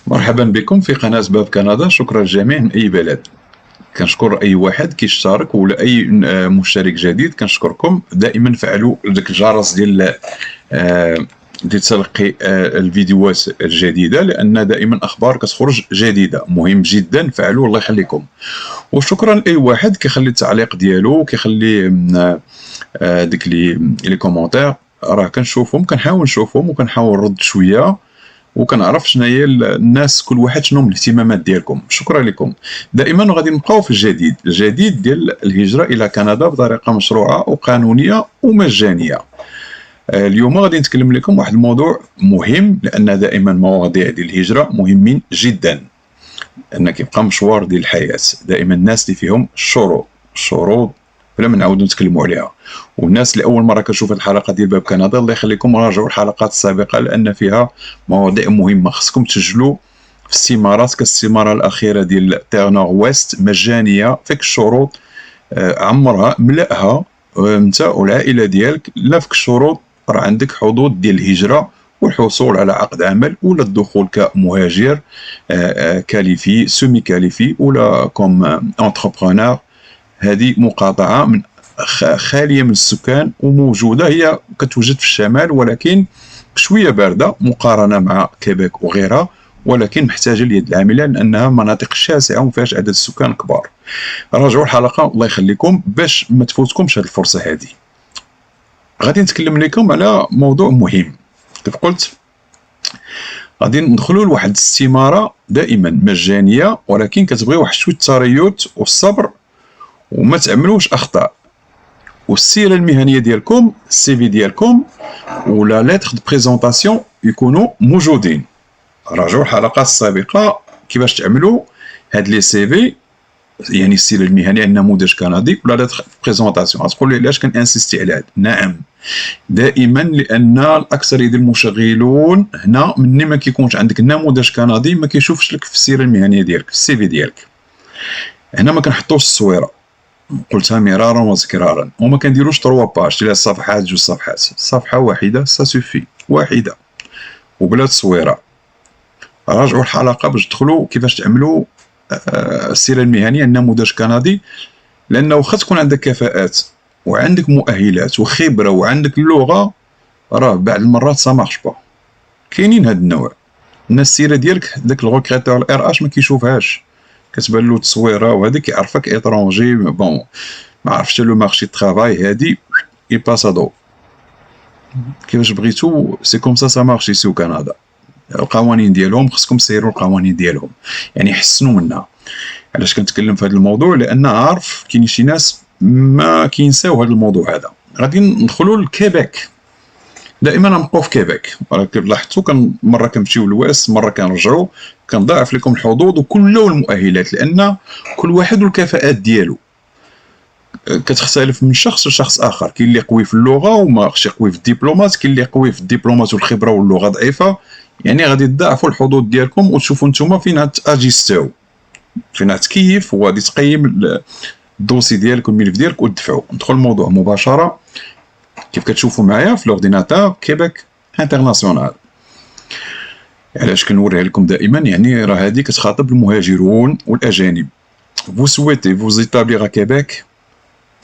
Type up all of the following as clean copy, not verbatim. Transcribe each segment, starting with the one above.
مرحبا بكم في قناة باب كندا. شكرا للجميع من أي بلد. كنشكر أي واحد كيشترك ولا أي مشترك جديد. كنشكركم. دائما فعلوا داك الجرس ديال تلقي الفيديوهات الجديدة، لأن دائما أخبار كتخرج جديدة. مهم جدا، فعلوا، الله يخليكم. وشكرا لأي واحد كيخلي التعليق ديالو، كيخلي ديك لي كومونتير. راه كنشوفهم، كنحاول نشوفهم وكنحاول نرد شوية، وكنعرف شنو هي الناس، كل واحد شنو من الاهتمامات ديالكم. شكرا لكم. دائما غادي نبقاو في الجديد ديال الهجرة إلى كندا بطريقة مشروعة وقانونية ومجانية. اليوم غادي نتكلم لكم واحد الموضوع مهم، لأن دائما مواضيع ديال الهجرة مهمين جدا، لأن كيبقى مشوار ديال الحياة. دائما الناس اللي فيهم الشروط بلا ما نعاودو نتكلموا عليها. والناس اللي اول مره كتشوف الحلقه ديال باب كندا، الله يخليكم راجعوا الحلقات السابقه، لان فيها مواضيع مهمه. خصكم تسجلوا في الاستمارات، كالاستماره الاخيره ديال تير نور ويست مجانيه، فيك الشروط. عمرها ملأها انت والعائله ديالك. لا فيك الشروط راه عندك حدود ديال الهجره والحصول على عقد عمل، ولا الدخول كمهاجر كاليفي سومي كاليفي، ولا كوم انتربرونور. هذه مقاطعة من خالية من السكان، وموجودة، هي كتوجد في الشمال، ولكن شوية باردة مقارنة مع كيبيك وغيرها، ولكن محتاجة اليد العاملة، لأنها مناطق شاسعة وما فيهاش عدد السكان كبار. راجعوا الحلقة الله يخليكم باش ما تفوتكمش هذه الفرصة. هذه غادي نتكلم لكم على موضوع مهم. كيف قلت، غادي ندخلوا لواحد الاستمارة دائما مجانية، ولكن كتبغي واحد شوية التريث والصبر، وما تعملوش اخطاء. والسيره المهنيه ديالكم، السي في ديالكم ولا ليتر دو بريزونطاسيون يكونوا موجودين. راجعوا الحلقات السابقه كيفاش تعملوا هاد لي سي في، يعني السيره المهنيه، النموذج كندي ولا ليتر بريزونطاسيون. غتقول لي علاش كنانسيستي على هذا؟ نعم، دائما لان الاكثر ديال المشغلون هنا مني ما كيكونش عندك نموذج كندي، ما كيشوفش لك في السيره المهنيه ديالك، في السي في ديالك. هنا ما كنحطوش التصويره، قلتها مرارا وتكرارا، وما كنديروش 3 باج، 3 صفحات، 2 صفحات، صفحه واحده ساسوفي، واحده وبلا تصويره. راجعوا الحلقه باش تدخلوا كيفاش تعملوا السيره المهنيه النموذج كندي، لانه واخا تكون عندك كفاءات وعندك مؤهلات وخبره وعندك اللغه، راه بعض المرات سا مارش با. كاينين هاد النوع الناس، السيره ديالك داك الغوكريتور الار اش ما كيشوفهاش، كتبان له تصويره، وهذا كيعرفك ايترونجي، بون ما عرفتش لو مارشي طرافاي، هادي يباسادو كيفاش بغيتو. سي كوم سا مارشي سو كندا. القوانين ديالهم خصكم سيروا القوانين ديالهم، يعني حسنوا منها. علاش كنتكلم في هذا الموضوع؟ لان عارف كاين شي ناس ما كينساو هذا الموضوع هذا. غادي ندخلوا لكيبيك. دائما نبقاو في كيبيك، ولكن لاحظتوا مره كنمشيو للويست، مره كنرجعوا. كنضاعف لكم الحظوظ وكله المؤهلات، لان كل واحد والكفاءات ديالو كتختلف من شخص لشخص اخر. كاين اللي قوي في اللغه وما خصش يقوي في الدبلومات، كاين اللي قوي في الدبلومات والخبره واللغه ضعيفه. يعني غادي تضاعفوا الحظوظ ديالكم وتشوفوا نتوما فين تاجيستاو، فين تكيف، وغادي تقيم الدوسي ديالك والملف ديالك وتدفعوا. ندخل الموضوع مباشره. كيف كتشوفوا معايا في لورديناتور، كيبيك انترناسيونال. علاش كنوريها لكم دائما؟ يعني راه هذه كتخاطب المهاجرون والاجانب. vous souhaitez vous établir à Québec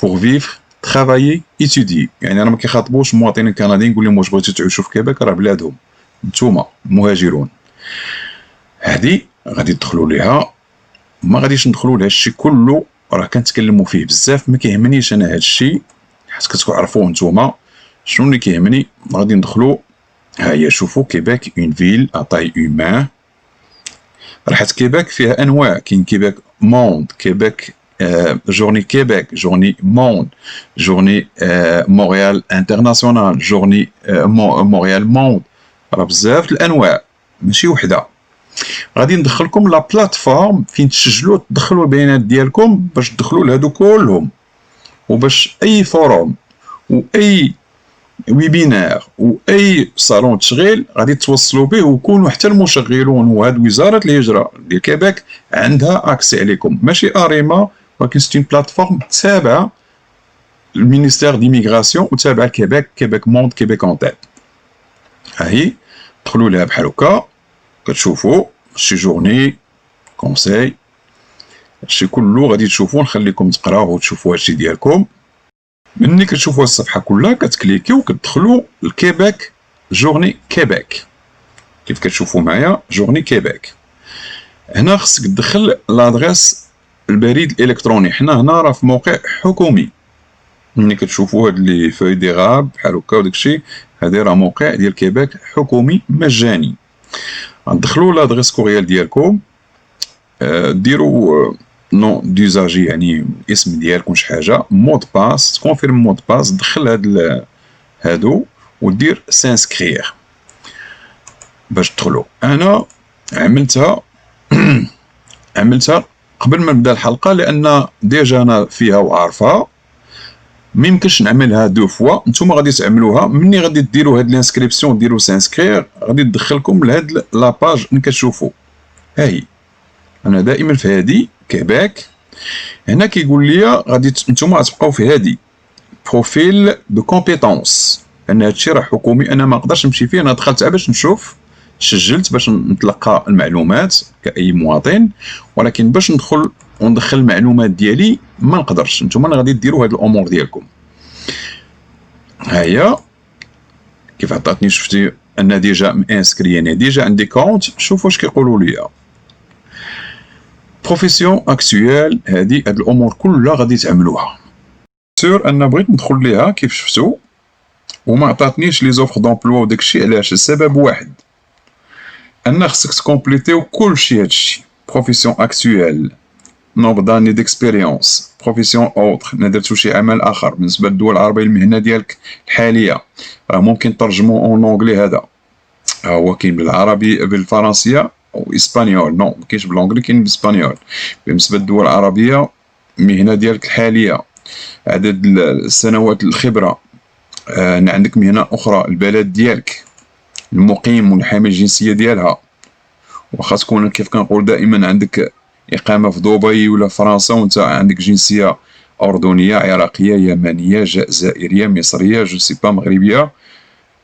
pour vivre, travailler, étudier. يعني راه ما كيخاطبوش المواطنين الكنديين نقول لهم واش بغيتو تعيشوا في كيبيك، راه بلادهم نتوما المهاجرون. هذه غادي تدخلوا ليها، ما غاديش ندخلوا لهذا الشيء كله، راه كنتكلموا فيه بزاف، ما كيهمنيش انا هذا الشيء، حيت كتعرفوه نتوما. شنو اللي كيهمني؟ غادي ندخلوا. ها هي شوفوا، كيبيك اون فيل ا تاي هومان. راحت كيبيك فيها انواع، كاين كيبيك موند، كيبيك جورني كيبيك، جورني موند، جورني مونريال انترناسيونال، جورني مونريال موند. راه بزاف الانواع ماشي وحده. غادي ندخلكم لا بلاتفورم فين تسجلوا، تدخلوا البيانات ديالكم باش تدخلوا لهادو كلهم، وباش اي فوروم واي ويبينار واي صالون تشغيل غادي توصلوا به، ويكونوا حتى المشغلون وهاد وزاره الهجره ديال كيبيك عندها اكسي عليكم. ماشي اريما، ولكن سي اون بلاتفورم تابعه المينيستير ديميغراسيون وتابعه كيبيك، كيبيك موند، كيبيك اون تيت. ها هي دخلوا لها بحال هكا. كتشوفوا شي جورني كونساي، هادشي كله غادي تشوفو، نخليكم تقراوه وتشوفوا هادشي ديالكم. ملي كتشوفوا الصفحه كلها كتكليكيو كتدخلوا لكيباك، جورني كيباك، كيف كتشوفوا معايا جورني كيباك. هنا خصك تدخل لادريس البريد الالكتروني. حنا هنا راه في موقع حكومي، ملي كتشوفوا هاد لي فوي دي غاب بحال هكا وداكشي، هادي راه موقع ديال كيباك حكومي مجاني. غتدخلوا لادريس كوريال ديالكم، ديروا نو ديزاجي يعني الاسم ديالكم شي حاجه، مود باس، تكونفيرم مود باس، دخل هادو ودير سانسكرير باش تدخلوا. انا عملتها عملتها قبل ما نبدا الحلقه، لان ديجا انا فيها وعارفها، ميمكنش نعملها دو فوا. نتوما غادي تعملوها ملي غادي ديروا هاد الانسكريبسيون، ديروا سانسكرير، غادي تدخلكم لهاد لاباج اللي كتشوفوا. هاهي انا دائما في هادي كيباك. هنا كيقول لي غادي نتوما غتبقاو في هادي بروفيل دو كومبيتونس، لان هادشي راه حكومي، انا ما نقدرش نمشي فيه. انا دخلت باش نشوف، سجلت باش نتلقى المعلومات كاي مواطن، ولكن باش ندخل المعلومات ديالي ما نقدرش. نتوما غادي ديروا هاد الامور ديالكم. هيا كيف عطاتني، شفتي ان ديجا انسكري، انا ديجا عندي كونت. شوفوا واش كيقولوا لي. بروفيسيون اكتويل، هاد الامور كلها غادي تعملوها. سور ان بغيت ندخل ليها كيف شفتوا، وما عطاتنيش لي زوفر دومبلوا وداكشي. علاش؟ السبب واحد، ان خصك تكومبليتيو كلشي. هادشي بروفيسيون اكتويل، نومبر داني ديكسبيريونس، بروفيسيون اوتر، ما درتو شي عمل اخر بالنسبه للدول العربيه، المهنه ديالك الحاليه. راه ممكن ترجمو اون اونغلي، هذا هو كاين بالعربي بالفرنسيه او اسبانيول، نو ما كاينش بالانجلي، كاين بالاسبانيول. بالنسبه للدول العربيه، المهنه ديالك الحاليه، عدد السنوات الخبره، عندك مهنه اخرى، البلد ديالك، المقيم والحامل الجنسيه ديالها. واخا تكون كيف كنقول دائما عندك اقامه في دبي ولا فرنسا وانت عندك جنسيه اردنيه، عراقيه، يمنيه، جزائريه، مصريه، جو سي با، مغربيه،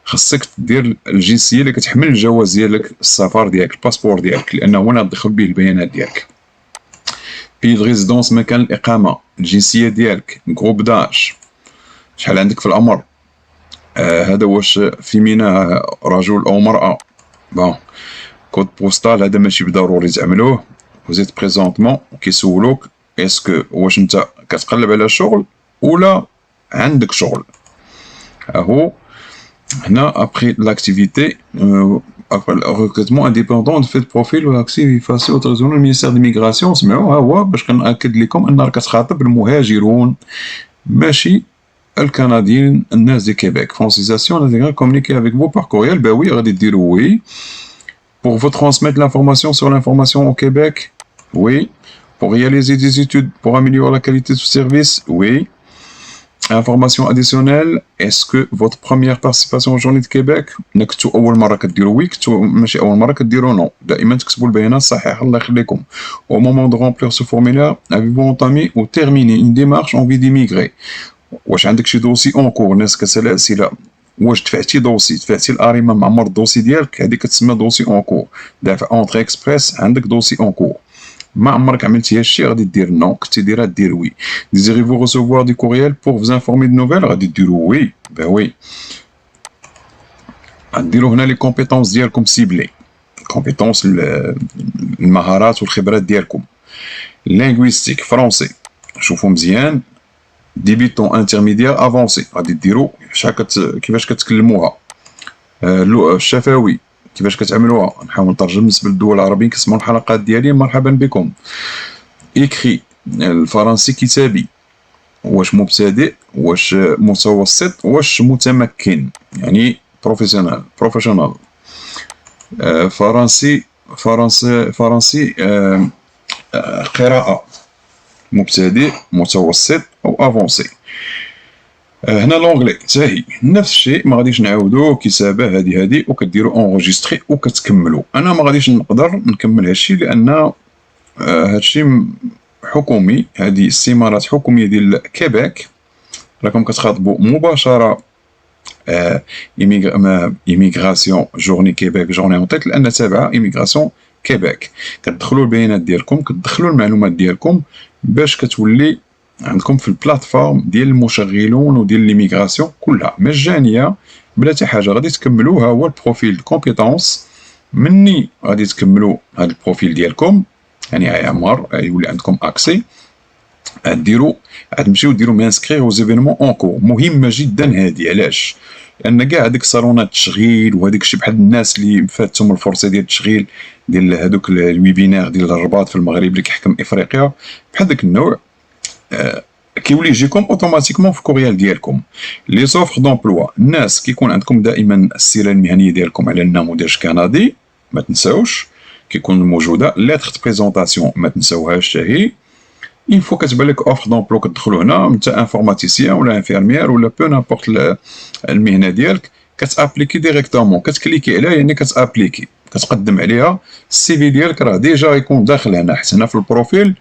خاصك دير الجنسيه اللي كتحمل الجواز ديالك، السفر ديالك، الباسبور ديالك، لانه هو اللي غتدخل به البيانات ديالك. بي دو ريزيدونس، مكان الاقامه، الجنسيه ديالك، جروب داج، شحال عندك في العمر، هذا واش فيمينا رجل او مراه. بون كود بوستال، هذا ماشي بضروري تعملوه. وزيد بريزونطمون كيسولوك اسكو واش انت كتقلب على شغل ولا عندك شغل. اهو هنا ابخي لاكتيفيتي recrutement indépendant de fait profil ou activité autorisation du ministère de l'immigration. سمعوا، ها هو باش كنأكد لكم ان راك كتخاطب المهاجرون ماشي الكنديين، الناس دي كيبيك. فرانسيزاسيون انتيغرال كومونيكي افيك فو بار كوريال، با وي غادي ديروا وي. Pour vous transmettre l'information sur l'information au Québec, oui. Pour réaliser des études pour améliorer la qualité du service, oui. Information additionnelle, est-ce que votre première participation aux Journées de Québec, نكتبوا أول مرة كديروا وي، كتبوا ماشي أول مرة كديروا نو، دائما تكتبوا البيانات الصحيحة الله يخليكم. Au moment de remplir ce formulaire, avez-vous entamé ou terminé une démarche en vue d'immigrer؟ واش عندك شي دوسي اون كور؟ الناس كتسال اسئله، واش دفعتي دوسي، دفعتي الاريمه معمر الدوسي ديالك، هذه كتسمى دوسي اون كور. دافع اونتري اكسبريس، عندك دوسي اون كور. ما عمرك عملتي هادشي غادي دير نو، كنتي ديرها دير وي. ديزيريفو ريسيفوار دي كوريال بور فوز انفورمي دو نوفيل، غادي ديروا وي. با وي غديروا هنا لي كومبيتونس ديالكم سيبلي، كومبيتونس المهارات والخبرات ديالكم. لينغويستيك فرونسي، شوفوا مزيان، ديبيتون انترميديير افونسي، غادي ديروا كيفاش كتكلموها. الشفوي كيفاش كتعملوها، نحاول نترجم بالنسبه للدول العربيين كيسمعوا الحلقات ديالي، مرحبا بكم. ايكري الفرنسي كتابي، واش مبتدئ، واش متوسط، واش متمكن، يعني بروفيسيونال. فرنسي قراءة، مبتدئ، متوسط او افونسي. هنا لونغلي تاهي نفس الشيء، ما غاديش نعاودو، كتابه هادي وكديروا اونغيستري وكتكملوا. انا ما غاديش نقدر نكمل هادشي لان هادشي حكومي، هذه استمارات حكوميه ديال كيبيك، راكم كتخاطبوا مباشره ايميغراسيون جورني كيبيك، جورني اون تيت، لان تابعه ايميغراسيون كيباك. كتدخلوا البيانات ديالكم، كتدخلوا المعلومات ديالكم باش كتولي عندكم في البلاتفورم ديال المشغلون وديال ليميغراسيون كلها مجانيه بلا حتى حاجه. غادي تكملوها هو البروفيل دو كومبيتونس. مني غادي تكملوا هذا البروفيل ديالكم يعني عمر يولي عندكم اكسي، غديروا غتمشيو ديروا مانسكريغ او زيفينمون اون كور. مهمه جدا هذه. علاش؟ لان كاع هذيك صالونات التشغيل وهذيك الشيء بحال الناس اللي فاتهم الفرصه ديال التشغيل ديال هذوك الويبينار ديال الرباط في المغرب اللي كيحكم افريقيا بحال داك النوع، كيولي يجيكم اوتوماتيكمون في الكوريال ديالكم لي زوفر دومبلوا. الناس كيكون عندكم دائما السيره المهنيه ديالكم على النموذج كندي ما تنساوش، كيكون موجوده ليتر دو بريزونطاسيون ما تنساوهاش حتى هي. اين فوا كتبان لك اوفر دومبلو كتدخلوا هنا انت انفورماتيسيان ولا انفيرميير ولا بو نابورت المهنه ديالك، كتابليكي ديريكتومون، كتكليكي عليها يعني كتابليكي، كتقدم عليها. السي في ديالك راه ديجا يكون داخل هنا، حيت هنا في البروفيل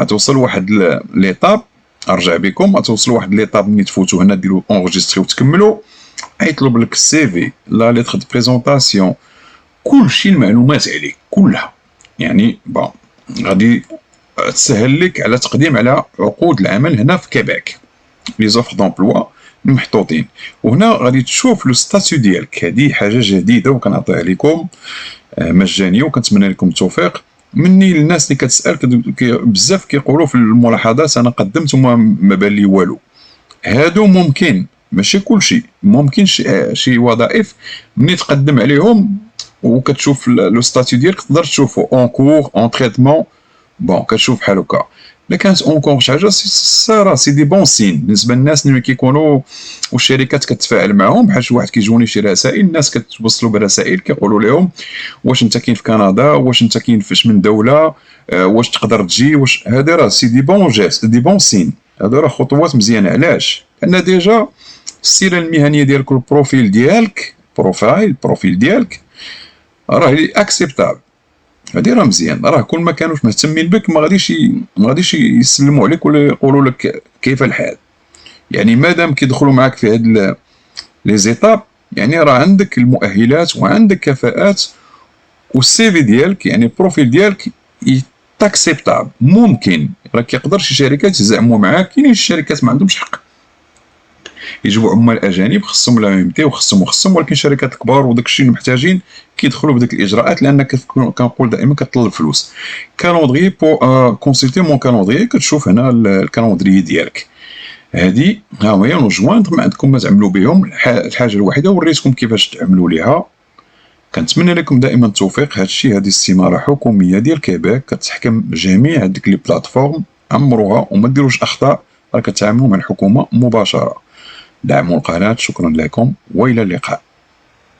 غتوصل واحد ليطاب. ارجع بكم غتوصلوا واحد ليطاب ملي تفوتوا هنا ديروا اونغيستري وتكملوا، غيطلب لك السي في لا ليتر دو بريزونطاسيون كلشي المعلومات عليك كلها. يعني بون غادي تسهل لك على تقديم على عقود العمل هنا في كيباك. لي زوفر دومبلوا محطوطين، وهنا غادي تشوف لو ستاتيو ديالك. هذه حاجه جديده وكنعطيها لكم مجانيه وكنتمنى لكم التوفيق. مني الناس اللي كتسال بزاف كيقولوا في الملاحظات انا قدمت وما ما بان لي والو. هادو ممكن ماشي كلشي، ممكن شي وظائف ملي تقدم عليهم وكتشوف لو ستاتيو ديالك تقدر تشوفو اون كور اون تريتمون. بون كتشوف بحال هكا. الا كانت اونكور شي حاجه راه سي دي بون سين بالنسبه للناس اللي كيكونوا والشركات كتفاعل معاهم. بحال شي واحد كيجوني شي رسائل، الناس كتوصلوا برسائل كيقولوا لهم واش انت كاين في كندا، واش انت كاين فاش من دوله، واش تقدر تجي، واش هذا راه سي دي بون جيست دي بون سين. هذا راه خطوات مزيانه. علاش؟ لان ديجا السيره المهنيه ديالك والبروفيل ديالك البروفيل ديالك راه اكسبتابل. هادي راه مزيان. راه كل ما كانوش مهتمين بك ما غاديش يسلموا عليك ولا يقولوا لك كيف الحال. يعني مادام كيدخلوا معاك في هاد لي زيتاب يعني راه عندك المؤهلات وعندك كفاءات، والسي في ديالك يعني البروفيل ديالك تاكسبتابل. ممكن راه كيقدر شي شركات يزعموا معاك، كاينين شي شركات ما عندهمش حق يجيبوا عمال اجانب خصهم لا ميمتي وخصهم، ولكن الشركات الكبار وداك الشيء اللي محتاجين كيدخلوا بديك الاجراءات. لان كنقول دائما كطلب فلوس. كالوندري بو كونسلتي مون كالوندري، كتشوف هنا الكالوندري ديالك. هذه ها هي نجوان ما عندكم ما تعملوا بهم. الحاجه الوحيده وريتكم كيفاش تعملوا ليها. كنتمنى لكم دائما التوفيق. هادشي هذه استماره حكوميه ديال كيباك كتحكم جميع هذيك لي بلاتفورم. عمروها وما ديروش اخطاء، راه كتعاملوا مع الحكومه مباشره. دعموا القناه. شكرا لكم والى اللقاء.